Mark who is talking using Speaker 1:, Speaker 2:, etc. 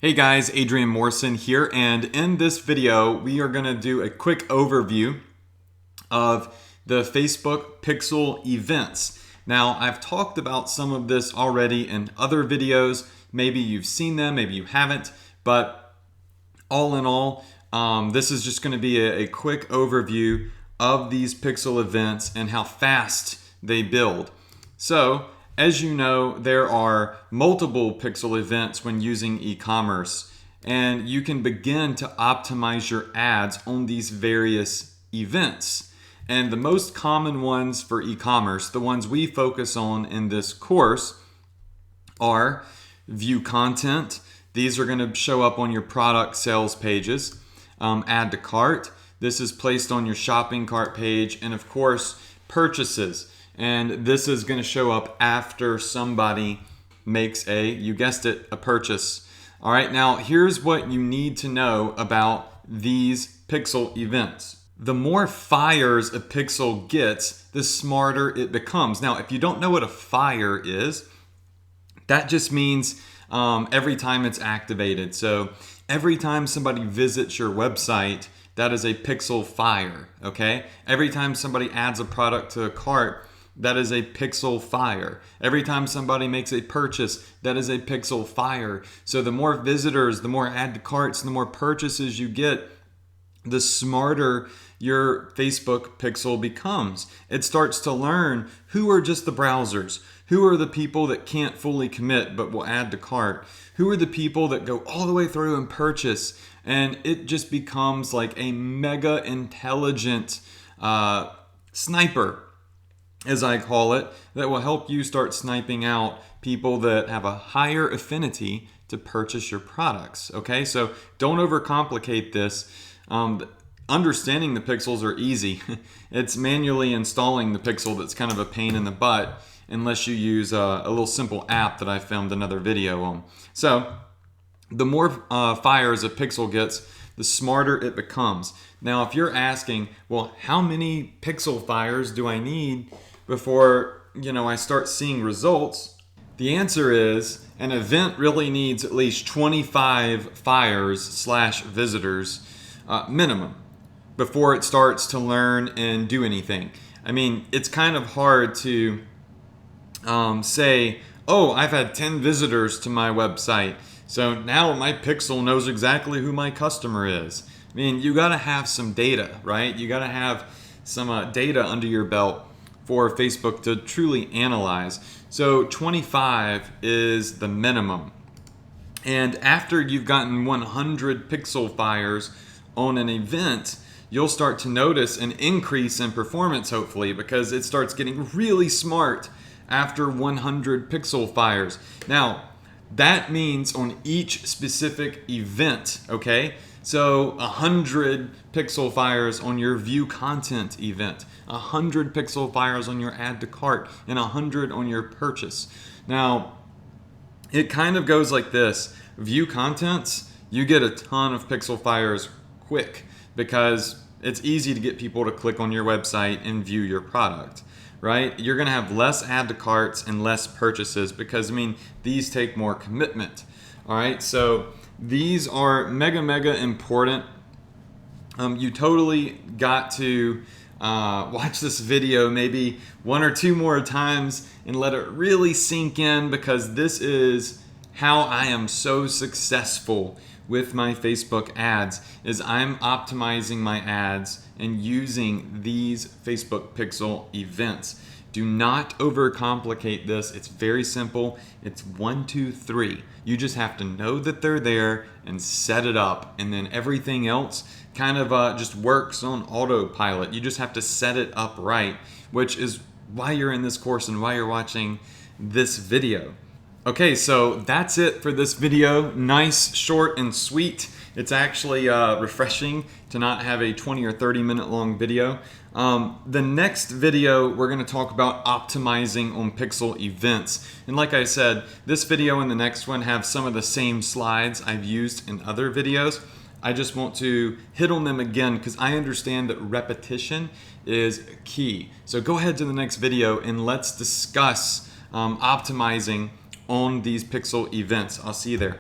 Speaker 1: Hey guys, Adrian Morrison here, and in this video we are going to do a quick overview of the Facebook Pixel events. Now, I've talked about some of this already in other videos. Maybe you've seen them, maybe you haven't, but all in all, this is just going to be a quick overview of these Pixel events and how fast they build. So, as you know, there are multiple Pixel events when using e-commerce, and you can begin to optimize your ads on these various events. And the most common ones for e-commerce, the ones we focus on in this course, are view content. These are going to show up on your product sales pages. Add to cart. This is placed on your shopping cart page. And of course, purchases. And this is going to show up after somebody makes you guessed it, a purchase. All right, now here's what you need to know about these Pixel events. The more fires a pixel gets, the smarter it becomes. Now, if you don't know what a fire is, that just means every time it's activated. So every time somebody visits your website, that is a pixel fire, okay? Every time somebody adds a product to a cart, that is a pixel fire. Every time somebody makes a purchase, that is a pixel fire. So the more visitors, the more add to carts, the more purchases you get, the smarter your Facebook pixel becomes. It starts to learn who are just the browsers, who are the people that can't fully commit but will add to cart, who are the people that go all the way through and purchase, and it just becomes like a mega intelligent sniper, as I call it, that will help you start sniping out people that have a higher affinity to purchase your products. Okay, so don't overcomplicate this. Understanding the pixels are easy. It's manually installing the pixel that's kind of a pain in the butt unless you use a little simple app that I filmed another video on. So the more fires a pixel gets, the smarter it becomes. Now, if you're asking, well, how many pixel fires do I need before I start seeing results? The answer is an event really needs at least 25 fires / visitors minimum before it starts to learn and do anything. I mean, it's kind of hard to say, oh, I've had 10 visitors to my website, so now my pixel knows exactly who my customer is. I mean, you got to have some data, right? You got to have some data under your belt for Facebook to truly analyze. So 25 is the minimum. And after you've gotten 100 pixel fires on an event, you'll start to notice an increase in performance, hopefully, because it starts getting really smart after 100 pixel fires. Now, that means on each specific event, okay? So 100 pixel fires on your view content event, 100 pixel fires on your add to cart, and 100 on your purchase. Now, it kind of goes like this. View contents, you get a ton of pixel fires quick because it's easy to get people to click on your website and view your product, right? You're going to have less add to carts and less purchases because, these take more commitment. All right, so these are mega important. You totally got to watch this video maybe one or two more times and let it really sink in, because this is how I am so successful with my Facebook ads, is I'm optimizing my ads and using these Facebook Pixel events. Do not overcomplicate this. It's very simple. It's 1, 2, 3. You just have to know that they're there and set it up, and then everything else kind of just works on autopilot. You just have to set it up right, which is why you're in this course and why you're watching this video. Okay, so that's it for this video. Nice, short, and sweet. It's actually refreshing to not have a 20 or 30 minute long video. The next video, we're going to talk about optimizing on pixel events. And like I said, this video and the next one have some of the same slides I've used in other videos. I just want to hit on them again because I understand that repetition is key. So go ahead to the next video and let's discuss optimizing on these pixel events. I'll see you there.